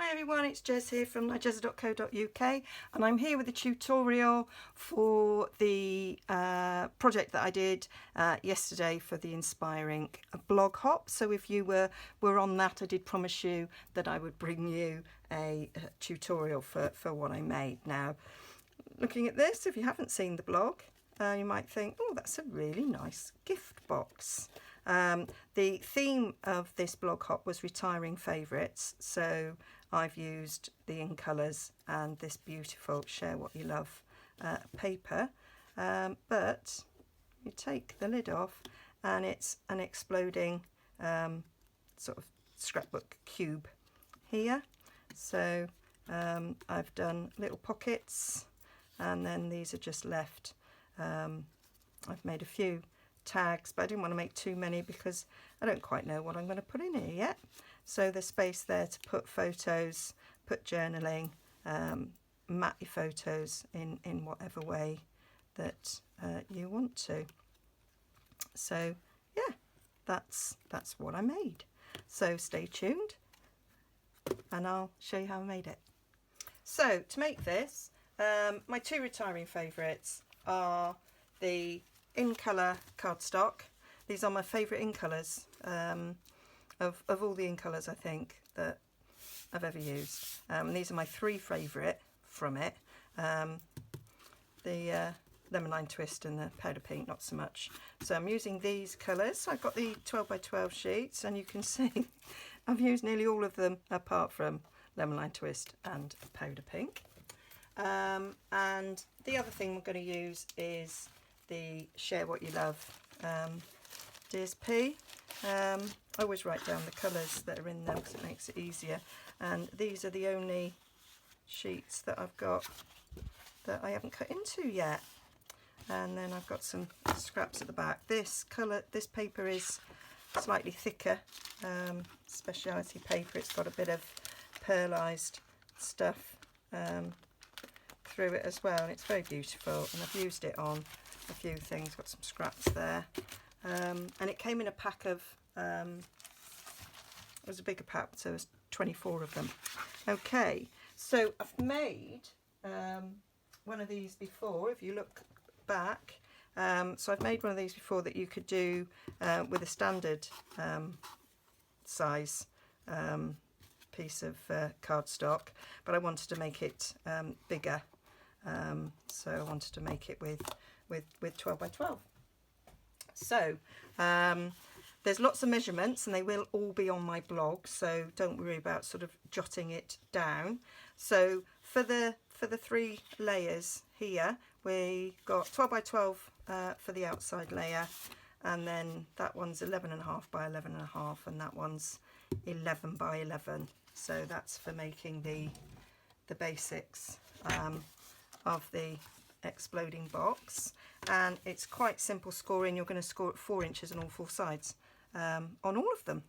Hi everyone, it's Jez here from nigezza.co.uk and I'm here with a tutorial for the project that I did yesterday for the InspireINK blog hop. So if you were on that, I did promise you that I would bring you a tutorial for what I made. Now, looking at this, if you haven't seen the blog, you might think, oh, that's a really nice gift box. The theme of this blog hop was retiring favourites, so I've used the In Colours and this beautiful Share What You Love paper, but you take the lid off and it's an exploding sort of scrapbook cube here. So I've done little pockets and then these are just left. I've made a few tags, but I didn't want to make too many because I don't quite know what I'm going to put in here yet. So there's space there to put photos, put journaling, mat your photos in whatever way that you want to. So yeah, that's what I made. So stay tuned and I'll show you how I made it. So to make this, my two retiring favourites are the In Colour cardstock. These are my favourite In Colours of all the In Colours I think that I've ever used. These are my three favourite from it. The Lemon Lime Twist and the Powder Pink not so much. So I'm using these colours. So I've got the 12 by 12 sheets and you can see I've used nearly all of them apart from Lemon Lime Twist and Powder Pink. And the other thing we're going to use is the Share What You Love DSP. I always write down the colours that are in them because it makes it easier, and these are the only sheets that I've got that I haven't cut into yet. And then I've got some scraps at the back. This paper is slightly thicker, speciality paper. It's got a bit of pearlised stuff through it as well, and it's very beautiful, and I've used it on a few things. Got some scraps there, and it came in a pack of it was a bigger pack, so there's 24 of them. Okay, so I've made one of these before. If you look back, so I've made one of these before that you could do with a standard size piece of cardstock, but I wanted to make it bigger, so I wanted to make it with 12 by 12. So there's lots of measurements and they will all be on my blog, so don't worry about sort of jotting it down. So for the three layers here, we got 12 by 12 for the outside layer, and then that one's 11.5 by 11.5, and that one's 11 by 11. So that's for making the basics of the exploding box, and it's quite simple scoring. You're going to score at 4 inches on all four sides on all of them.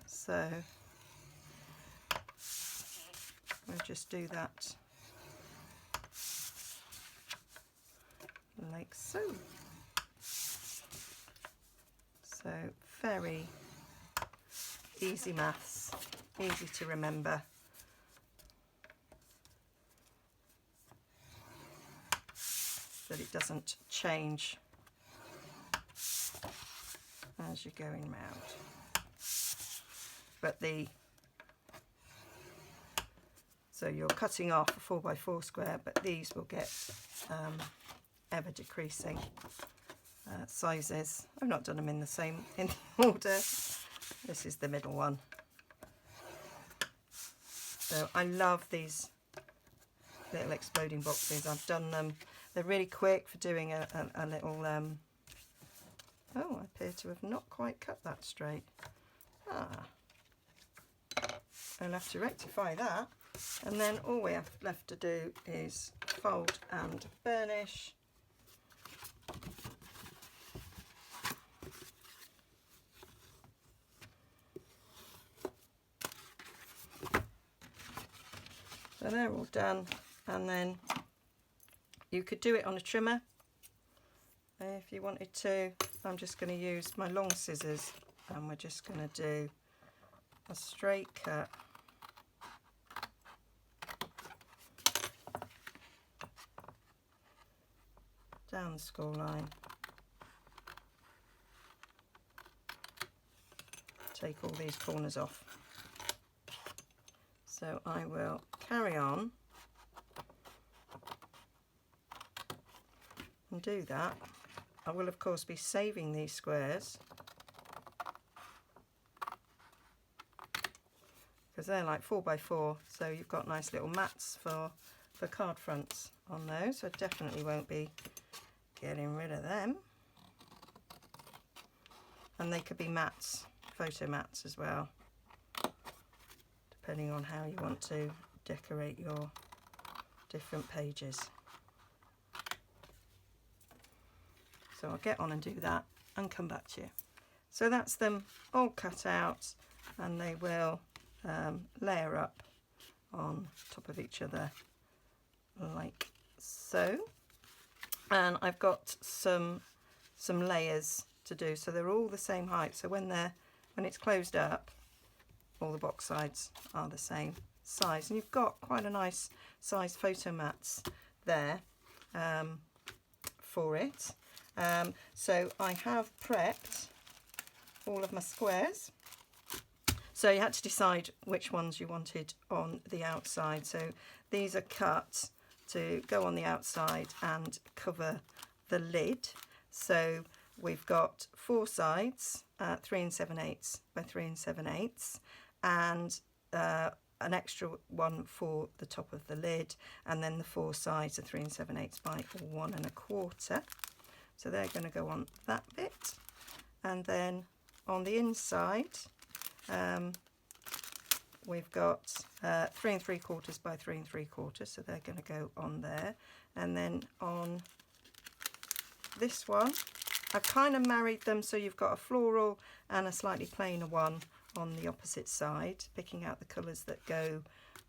So we'll just do that like so. So very easy maths, easy to remember. That it doesn't change as you're going round. But so you're cutting off a 4 by 4 square, but these will get ever decreasing sizes. I've not done them in the order. This is the middle one. So I love these little exploding boxes. I've done them. They're really quick for doing a little, oh, I appear to have not quite cut that straight. I'll have to rectify that. And then all we have left to do is fold and burnish. So they're all done, and then you could do it on a trimmer if you wanted to. I'm just going to use my long scissors and we're just going to do a straight cut down the score line, take all these corners off. So I will carry on and do that. I will of course be saving these squares because they're like 4x4, so you've got nice little mats for card fronts on those. I definitely won't be getting rid of them. And they could be mats, photo mats as well, depending on how you want to decorate your different pages. So I'll get on and do that and come back to you. So that's them all cut out, and they will layer up on top of each other like so. And I've got some layers to do, so they're all the same height. So when it's closed up, all the box sides are the same size, and you've got quite a nice size photo mats there for it. So I have prepped all of my squares. So you had to decide which ones you wanted on the outside. So these are cut to go on the outside and cover the lid. So we've got 4 sides, 3 7/8 by 3 7/8, and an extra one for the top of the lid, and then the 4 sides are 3 7/8 by 1 1/4. So they're going to go on that bit, and then on the inside we've got 3 3/4 by 3 3/4, so they're going to go on there. And then on this one, I've kind of married them, so you've got a floral and a slightly plainer one on the opposite side, picking out the colours that go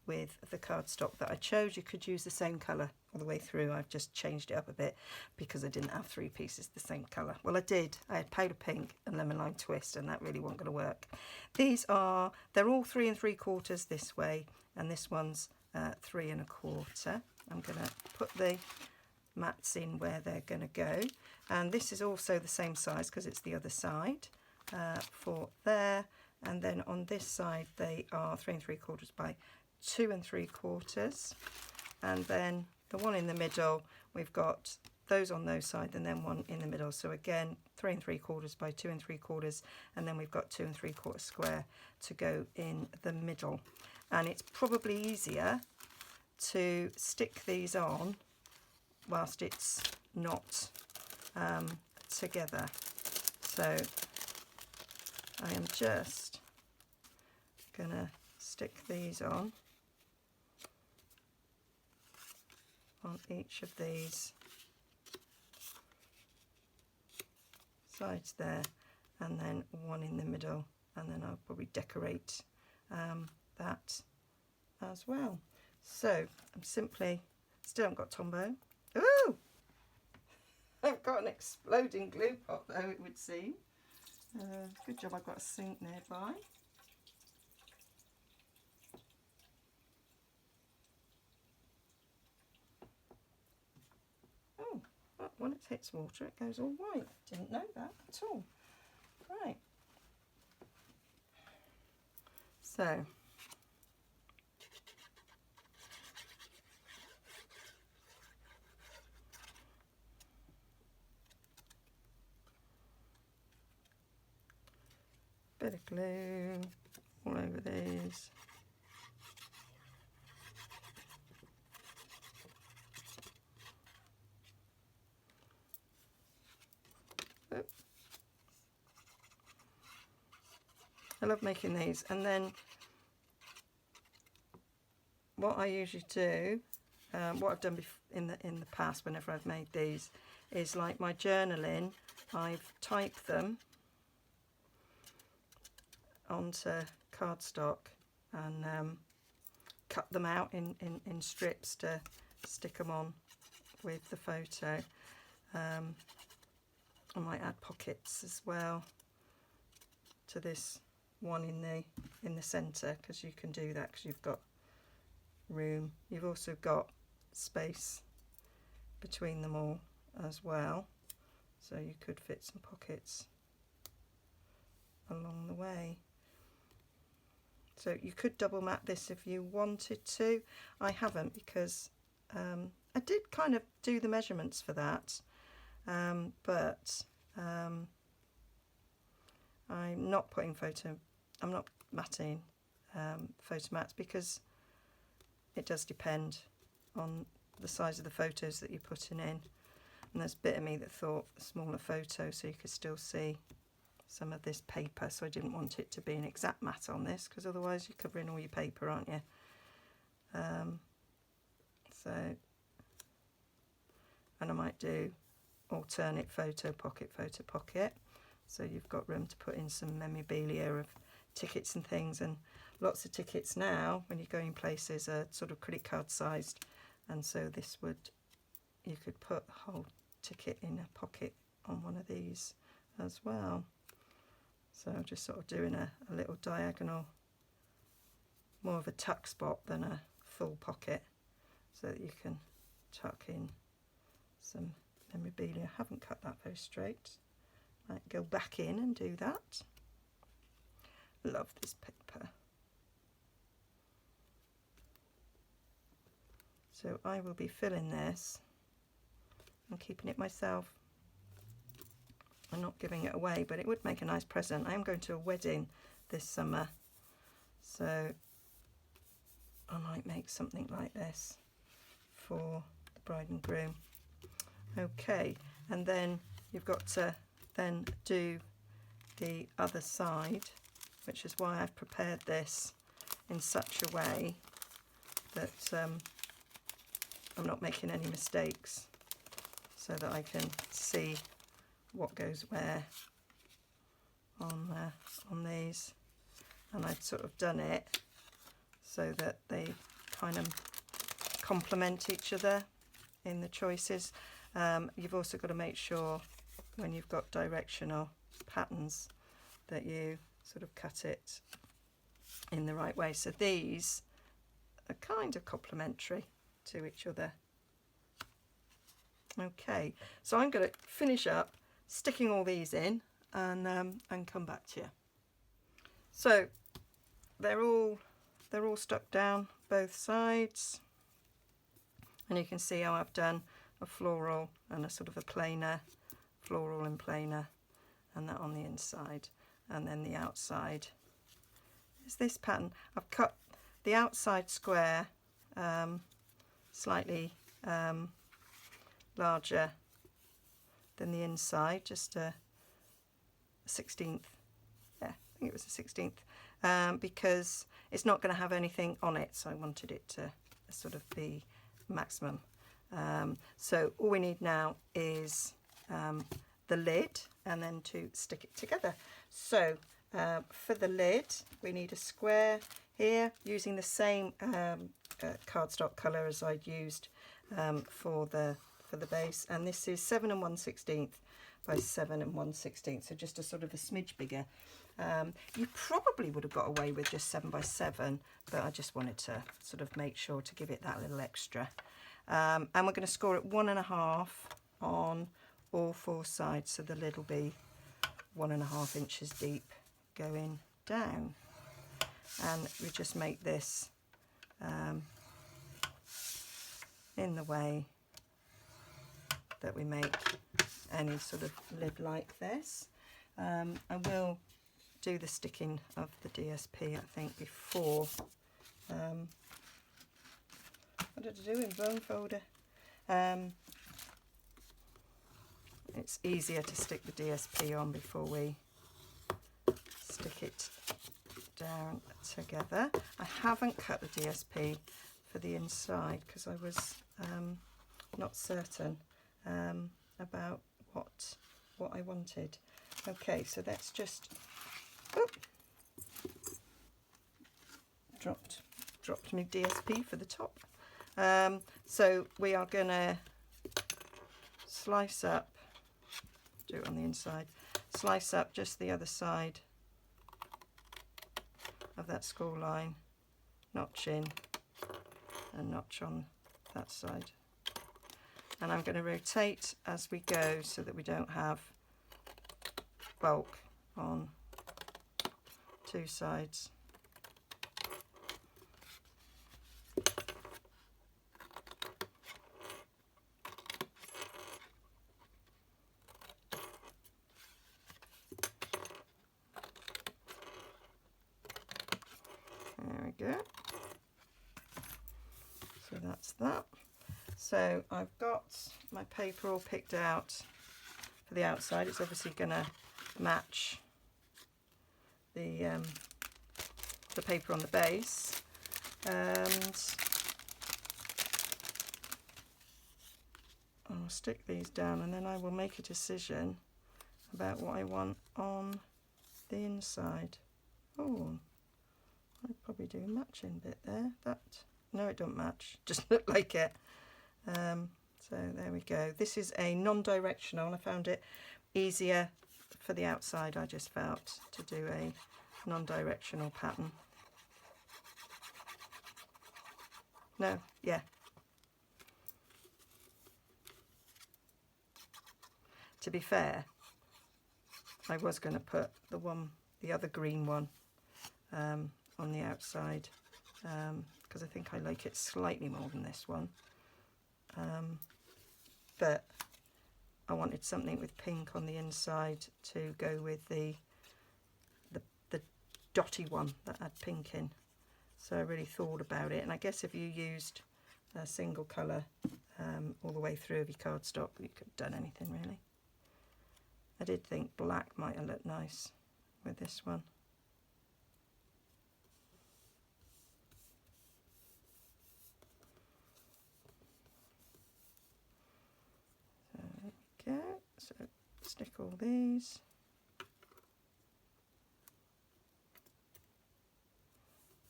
with the cardstock that I chose. You could use the same colour all the way through. I've just changed it up a bit because I didn't have 3 pieces the same colour. Well, I did. I had powder pink and lemon lime twist, and that really wasn't going to work. They're all 3 3/4 this way, and this one's 3 1/4. I'm going to put the mats in where they're going to go, and this is also the same size because it's the other side for there. And then on this side they are 3 3/4 by 2 3/4, and then the one in the middle, we've got those on those sides and then one in the middle. So again, 3 3/4 by 2 3/4, and then we've got 2 3/4 square to go in the middle. And it's probably easier to stick these on whilst it's not together. So I am just gonna stick these on each of these sides there, and then one in the middle, and then I'll probably decorate that as well. So I'm simply, still haven't got Tombow. Ooh! I've got an exploding glue pot though, it would seem. Good job I've got a sink nearby. Oh, well, when it hits water it goes all white. Didn't know that at all. Right. So bit of glue all over these. Oh. I love making these, and then what I usually do, what I've done in the past whenever I've made these, is like my journaling, I've typed them onto cardstock and cut them out in strips to stick them on with the photo. I might add pockets as well to this one in the centre, because you can do that because you've got room. You've also got space between them all as well, so you could fit some pockets along the way. So you could double mat this if you wanted to. I haven't, because I did kind of do the measurements for that, but I'm not matting photo mats, because it does depend on the size of the photos that you're putting in, and there's a bit of me that thought a smaller photo so you could still see some of this paper, so I didn't want it to be an exact mat on this, because otherwise you're covering all your paper, aren't you? And I might do alternate photo pocket, so you've got room to put in some memorabilia of tickets and things. And lots of tickets now, when you're going places, are sort of credit card sized, and so this would, you could put a whole ticket in a pocket on one of these as well. So I'm just sort of doing a little diagonal, more of a tuck spot than a full pocket, so that you can tuck in some memorabilia. I haven't cut that very straight. Might go back in and do that. Love this paper. So I will be filling this and keeping it myself. I'm not giving it away, but it would make a nice present. I am going to a wedding this summer, so I might make something like this for the bride and groom. Okay, and then you've got to then do the other side, which is why I've prepared this in such a way that I'm not making any mistakes, so that I can see what goes where on these. And I've sort of done it so that they kind of complement each other in the choices. You've also got to make sure when you've got directional patterns that you sort of cut it in the right way. So these are kind of complementary to each other. Okay, so I'm going to finish up sticking all these in and come back to you. So they're all stuck down both sides, and you can see how I've done a floral and a sort of a plainer, floral and plainer, and that on the inside, and then the outside is this pattern. I've cut the outside square slightly larger than the inside, just a 16th, yeah, I think it was a 16th, because it's not going to have anything on it, so I wanted it to sort of be maximum. So all we need now is the lid, and then to stick it together. So for the lid we need a square here, using the same cardstock colour as I'd used for the base, and this is 7 1/16 by 7 1/16, so just a sort of a smidge bigger. You probably would have got away with just 7 by 7, but I just wanted to sort of make sure to give it that little extra. And we're going to score it 1.5 on all 4 sides, so the lid will be 1.5 inches deep going down. And we just make this in the way that we make any sort of lid like this. I will do the sticking of the DSP, I think, before. What did I do in bone folder? It's easier to stick the DSP on before we stick it down together. I haven't cut the DSP for the inside because I was not certain about what I wanted. Okay, so that's just dropped my DSP for the top. So we are gonna slice up, do it on the inside, slice up just the other side of that score line, notch in and notch on that side. and I'm going to rotate as we go so that we don't have bulk on two sides. There we go. So that's that. So I've got my paper all picked out for the outside. It's obviously going to match the paper on the base, and I'll stick these down, and then I will make a decision about what I want on the inside. Oh, I probably do a matching bit there. That, no, it don't match, just look like it. So there we go. This is a non-directional, and I found it easier for the outside. I just felt to do a non-directional pattern. No, yeah. To be fair, I was going to put the other green one on the outside, because I think I like it slightly more than this one. But I wanted something with pink on the inside to go with the dotty one that had pink in. So I really thought about it, and I guess if you used a single colour all the way through of your cardstock, you could have done anything really. I did think black might have looked nice with this one. So there we go. So stick all these.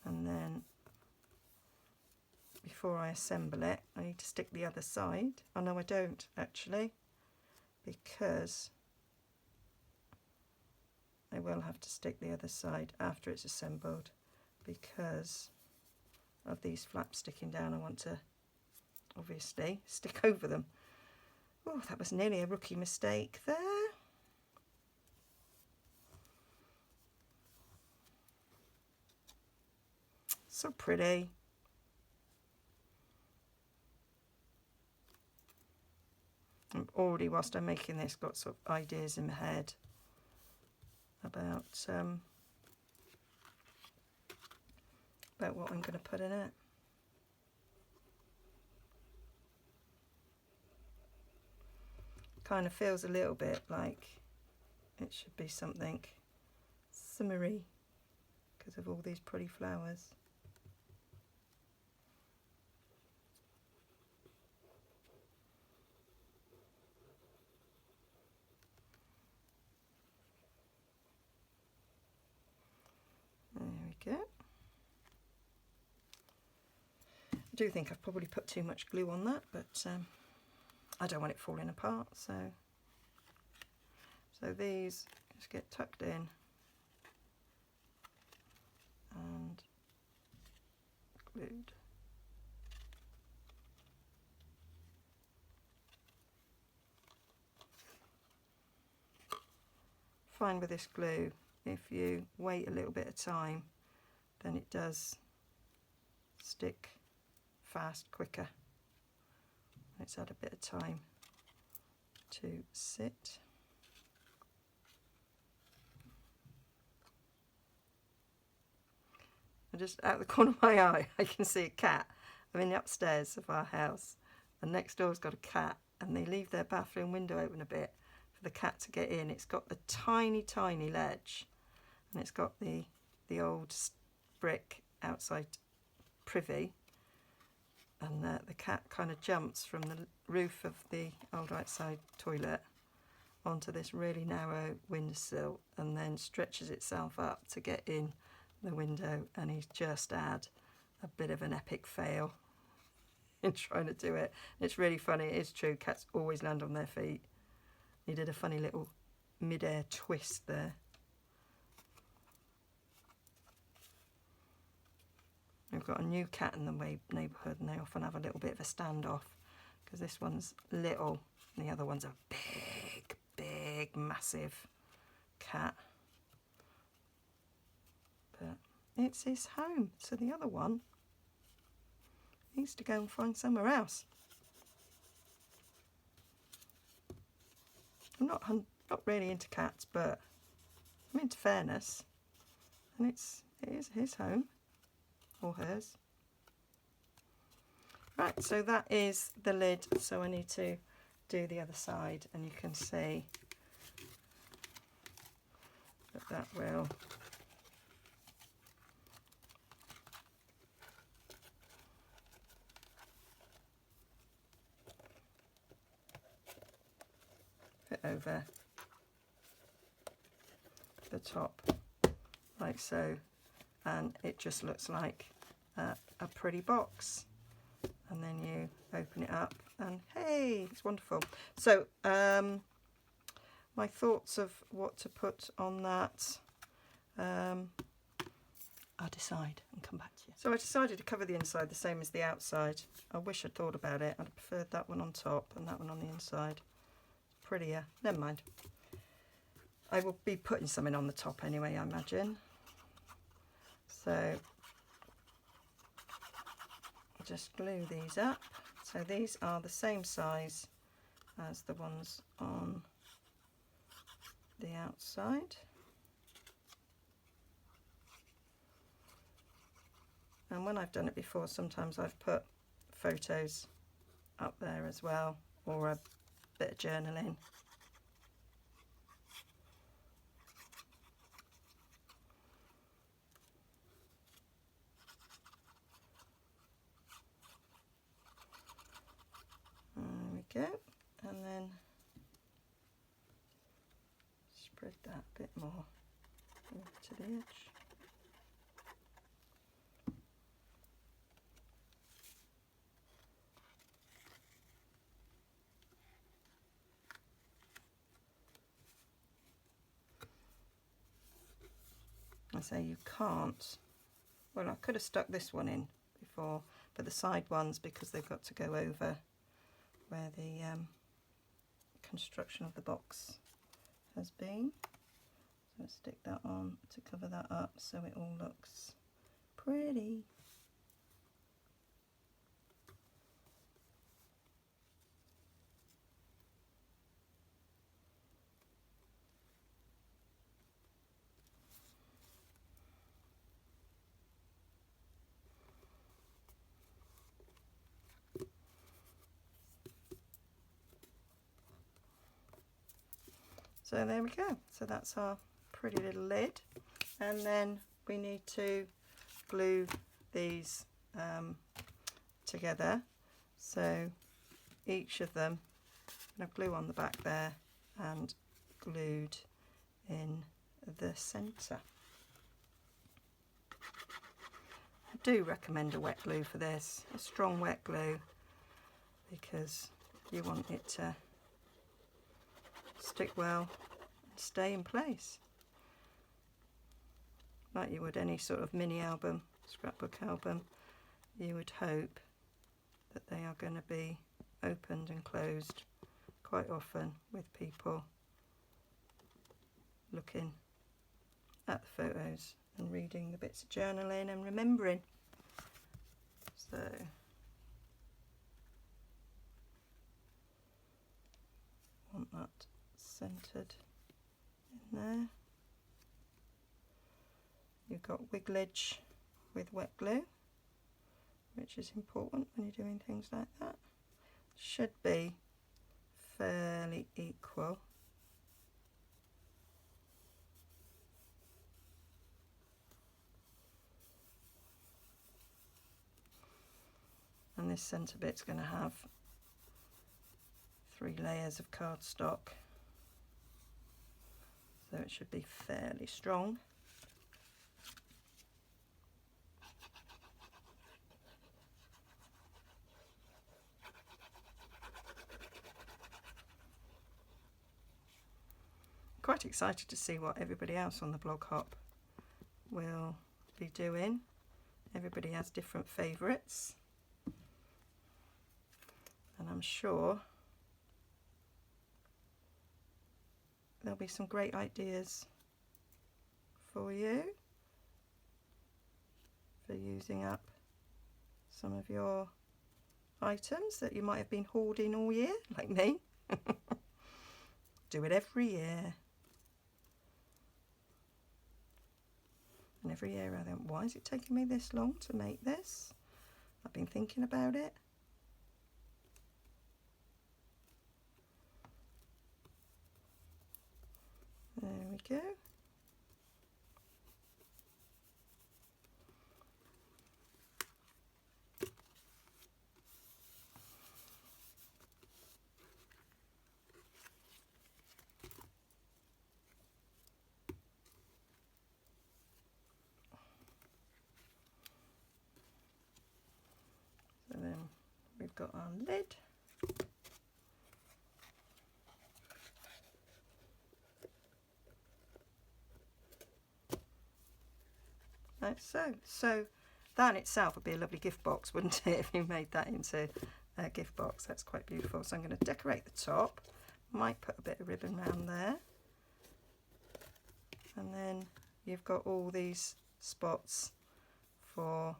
And then before I assemble it, I need to stick the other side. Oh no, I don't actually, because I will have to stick the other side after it's assembled, because of these flaps sticking down. I want to obviously stick over them. Oh, that was nearly a rookie mistake there. So pretty. I'm already, whilst I'm making this, got sort of ideas in my head about what I'm going to put in it. Kind of feels a little bit like it should be something summery because of all these pretty flowers. There we go. I do think I've probably put too much glue on that, but I don't want it falling apart, so these just get tucked in and glued. Fine with this glue, if you wait a little bit of time, then it does stick fast quicker. It's had a bit of time to sit. And just out the corner of my eye, I can see a cat. I'm in the upstairs of our house, and next door's got a cat, and they leave their bathroom window open a bit for the cat to get in. It's got the tiny, tiny ledge, and it's got the old brick outside privy, and the cat kind of jumps from the roof of the old outside toilet onto this really narrow windowsill, and then stretches itself up to get in the window, and he's just had a bit of an epic fail in trying to do it. It's really funny. It is true, cats always land on their feet. He did a funny little mid-air twist there. We've got a new cat in the neighbourhood, and they often have a little bit of a standoff because this one's little and the other one's a big, massive cat. But it's his home, so the other one needs to go and find somewhere else. I'm not really into cats, but I'm into fairness, and it is his home, or hers. Right, so that is the lid, so I need to do the other side, and you can see that will fit over the top like so, and it just looks like a pretty box. And then you open it up and hey, it's wonderful. So my thoughts of what to put on that, I'll decide and come back to you. So I decided to cover the inside the same as the outside. I wish I'd thought about it. I'd preferred that one on top and that one on the inside. Prettier. Never mind. I will be putting something on the top anyway, I imagine. So just glue these up. So these are the same size as the ones on the outside. And when I've done it before, sometimes I've put photos up there as well, or a bit of journaling. There we go, and then spread that a bit more over to the edge. I say you can't, well, I could have stuck this one in before, but the side ones, because they've got to go over where the construction of the box has been. So stick that on to cover that up so it all looks pretty. So there we go. So that's our pretty little lid, and then we need to glue these together. So each of them, I've glue on the back there and glued in the centre. I do recommend a wet glue for this, a strong wet glue, because you want it to stick well and stay in place, like you would any sort of mini album, scrapbook album. You would hope that they are going to be opened and closed quite often, with people looking at the photos and reading the bits of journaling and remembering. So want that centered in there. You've got wigglage with wet glue, which is important when you're doing things like that. Should be fairly equal. And this centre bit's going to have 3 layers of cardstock, so it should be fairly strong. Quite excited to see what everybody else on the blog hop will be doing. Everybody has different favourites, and I'm sure there'll be some great ideas for you for using up some of your items that you might have been hoarding all year, like me. Do it every year. And every year I think, why is it taking me this long to make this? I've been thinking about it. There we go. So then we've got our lid. Like so. So that in itself would be a lovely gift box, wouldn't it, if you made that into a gift box. That's quite beautiful. So I'm going to decorate the top. Might put a bit of ribbon around there. And then you've got all these spots for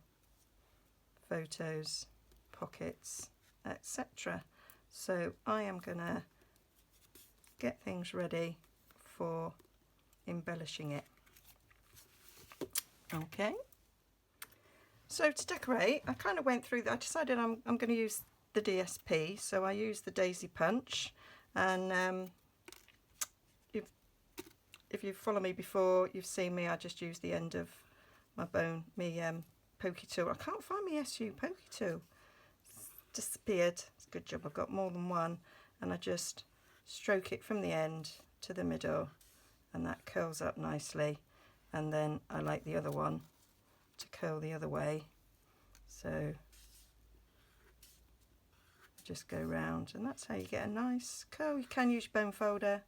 photos, pockets, etc. So I am going to get things ready for embellishing it. Okay, so to decorate, I kind of went through that. I decided I'm going to use the DSP, so I used the daisy punch, and if you follow me before, you've seen me, I just used the end of my pokey tool. I can't find my SU pokey tool. It's disappeared. It's a good job I've got more than one, and I just stroke it from the end to the middle, and that curls up nicely. And then I like the other one to curl the other way, so just go round, and that's how you get a nice curl. You can use your bone folder.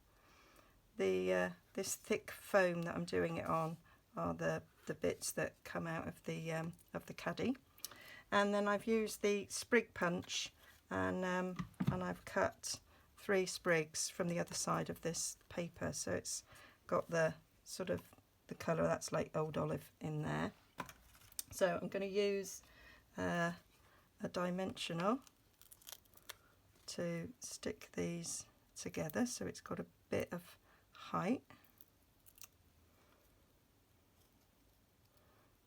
This thick foam that I'm doing it on are the bits that come out of the caddy, and then I've used the sprig punch, and I've cut 3 sprigs from the other side of this paper, so it's got the sort of the colour that's like old olive in there. So I'm going to use a dimensional to stick these together so it's got a bit of height.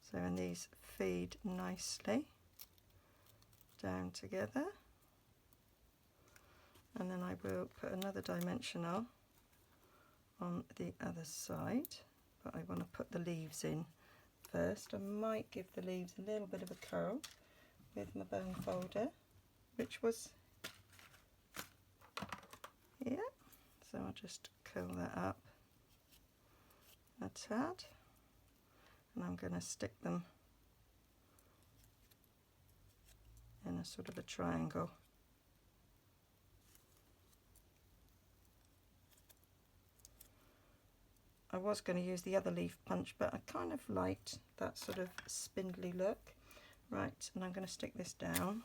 So and these feed nicely down together, and then I will put another dimensional on the other side. But I want to put the leaves in first. I might give the leaves a little bit of a curl with my bone folder, which was here. So I'll just curl that up a tad, and I'm going to stick them in a sort of a triangle. I was going to use the other leaf punch, but I kind of liked that sort of spindly look. Right, and I'm going to stick this down.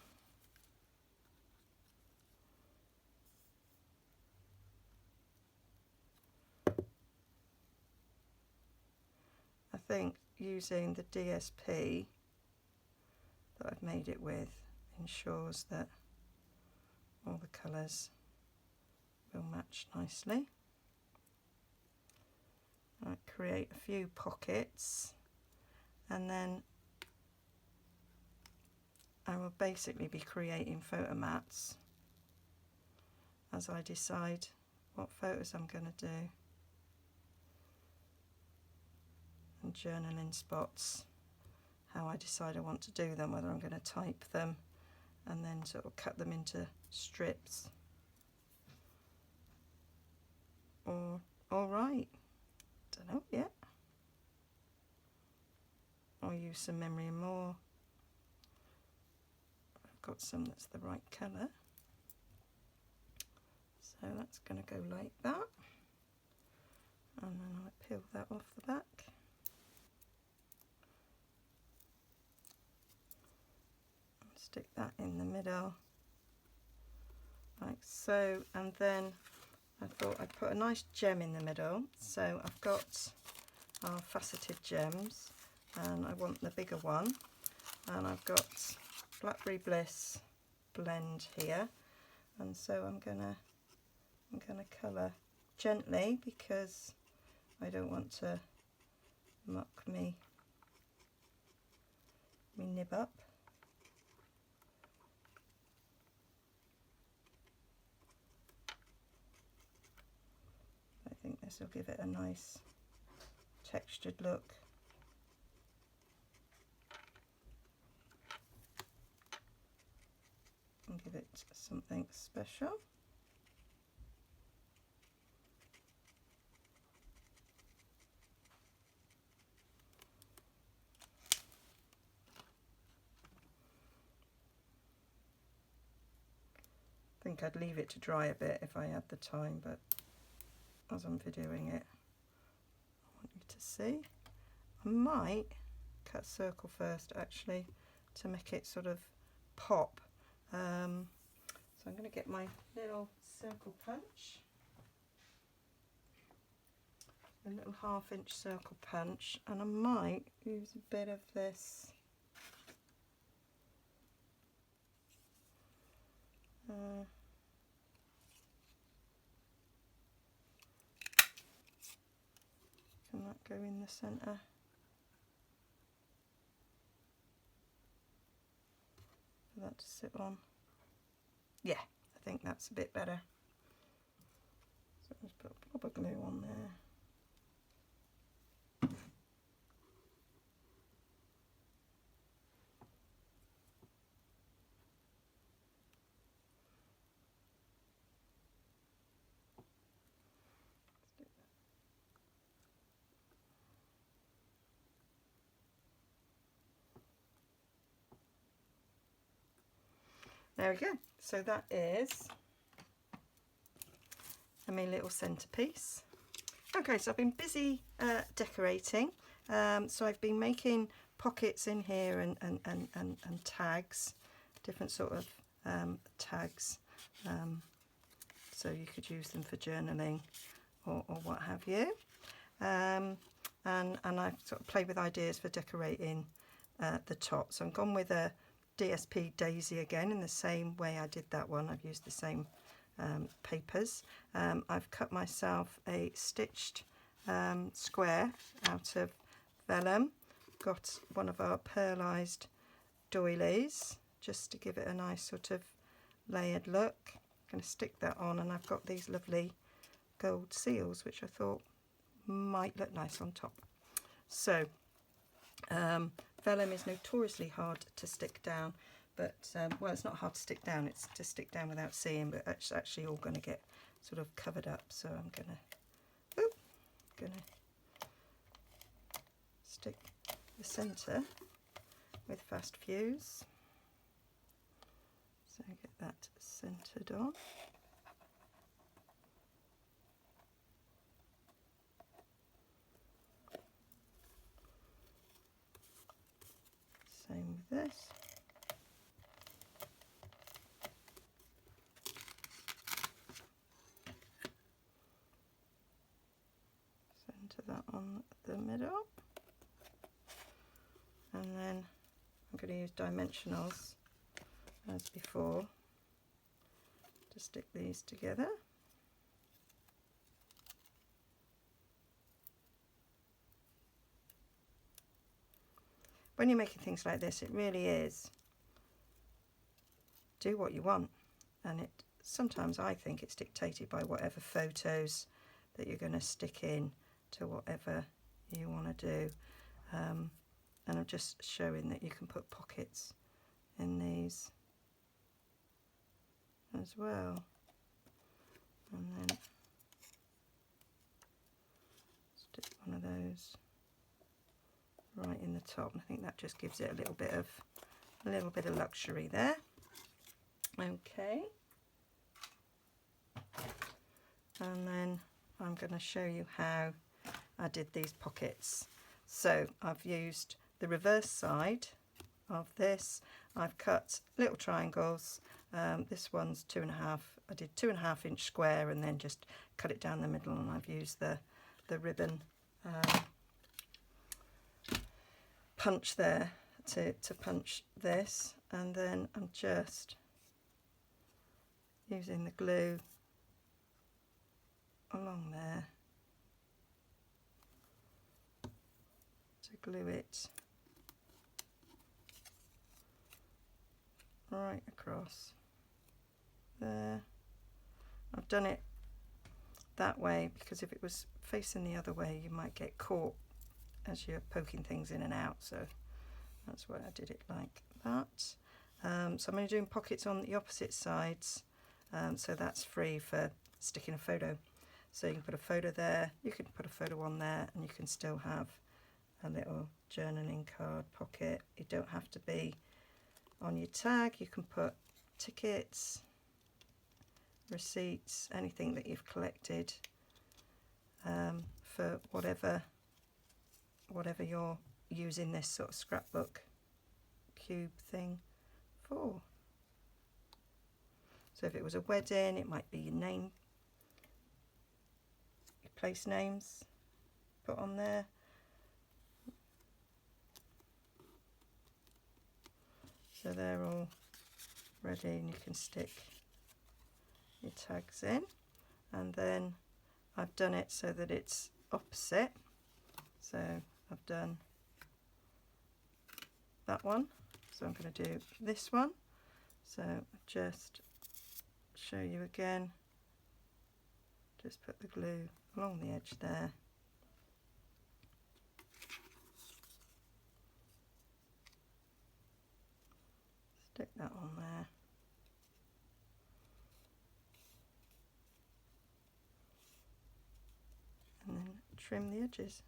I think using the DSP that I've made it with ensures that all the colours will match nicely. I create a few pockets, and then I will basically be creating photo mats as I decide what photos I'm going to do, and journaling spots, how I decide I want to do them, whether I'm going to type them and then sort of cut them into strips, or write. Don't know yet. Or use some memory and more. I've got some that's the right colour. So that's going to go like that. And then I peel that off the back. And stick that in the middle. like so, and then I thought I'd put a nice gem in the middle. So I've got our faceted gems, and I want the bigger one, and I've got Blackberry Bliss blend here, and so I'm gonna colour gently because I don't want to muck me nib up. I think this will give it a nice textured look. And give it something special. I think I'd leave it to dry a bit if I had the time, but as I'm videoing it, I want you to see. I might cut a circle first actually to make it sort of pop. So I'm going to get my little circle punch, a little 1/2 inch circle punch, and I might use a bit of this can that go in the centre? For that to sit on. Yeah, I think that's a bit better. So let's put a blob of glue on there. There we go. So that is my little centerpiece. Okay, so I've been busy decorating. So I've been making pockets in here and tags, different sort of tags. So you could use them for journaling or what have you. And I sort of play with ideas for decorating the top. So I've gone with a DSP daisy again in the same way I did that one. I've used the same papers. I've cut myself a stitched square out of vellum. Got one of our pearlised doilies just to give it a nice sort of layered look. I'm going to stick that on, and I've got these lovely gold seals which I thought might look nice on top. So vellum is notoriously hard to stick down, but well, it's not hard to stick down, it's to stick down without seeing, but it's actually all going to get sort of covered up. So I'm gonna stick the centre with fast fuse, so get that centred on. Same with this. Centre that on the middle. And then I'm going to use dimensionals as before to stick these together. When you're making things like this, it really is do what you want, and it sometimes I think it's dictated by whatever photos that you're going to stick in to whatever you want to do. And I'm just showing that you can put pockets in these as well, and then stick one of those right in the top. I think that just gives it a little bit of luxury there. Okay, and then I'm going to show you how I did these pockets. So I've used the reverse side of this. I've cut little triangles This one's 2.5. I did 2.5 inch square and then just cut it down the middle, and I've used the ribbon punch there to punch this, and then I'm just using the glue along there to glue it right across there. I've done it that way because if it was facing the other way you might get caught as you're poking things in and out, so that's why I did it like that. So I'm only doing pockets on the opposite sides, so that's free for sticking a photo. So you can put a photo there, you can put a photo on there, and you can still have a little journaling card pocket. You don't have to be on your tag. You can put tickets, receipts, anything that you've collected for whatever you're using this sort of scrapbook cube thing for. So if it was a wedding, it might be your name, your place names put on there. So they're all ready, and you can stick your tags in. And then I've done it so that it's opposite. So I've done that one, so I'm going to do this one. So just show you again, just put the glue along the edge there, stick that on there, and then trim the edges.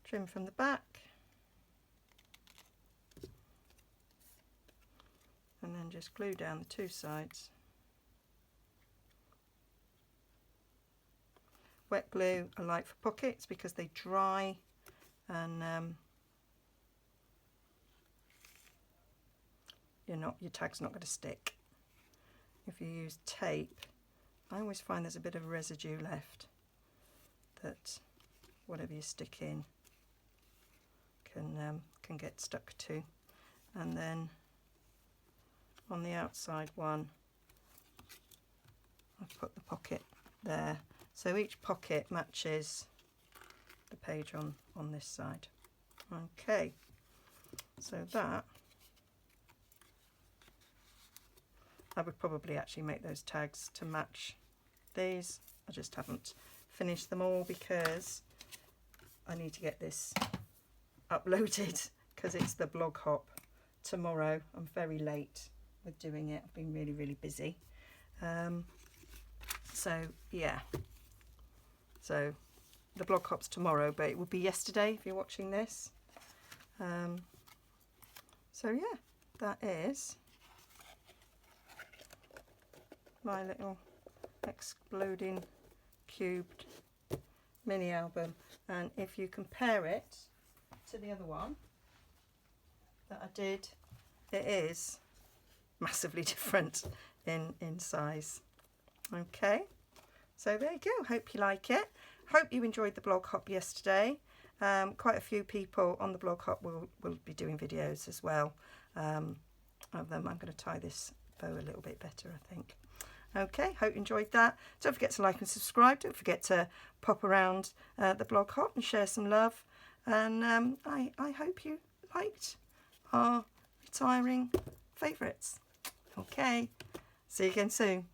Trim from the back, and then just glue down the two sides. Wet glue I like for pockets because they dry, and your tag's not going to stick. If you use tape, I always find there's a bit of residue left that whatever you stick in can get stuck to. And then on the outside one, I've put the pocket there, so each pocket matches the page on this side. Okay, so that I would probably actually make those tags to match these. I just haven't finished them all because I need to get this uploaded because it's the blog hop tomorrow. I'm very late with doing it. I've been really busy. So yeah, so the blog hop's tomorrow, but it would be yesterday if you're watching this. So yeah, that is my little exploding cubed mini album, and if you compare it to the other one that I did, it is massively different in size. Okay, so there you go. Hope you like it. Hope you enjoyed the blog hop yesterday. Quite a few people on the blog hop will be doing videos as well of them. I'm going to tie this bow a little bit better, I think. Okay, hope you enjoyed that. Don't forget to like and subscribe. Don't forget to pop around the blog hop and share some love. And I hope you liked our retiring favourites. Okay, see you again soon.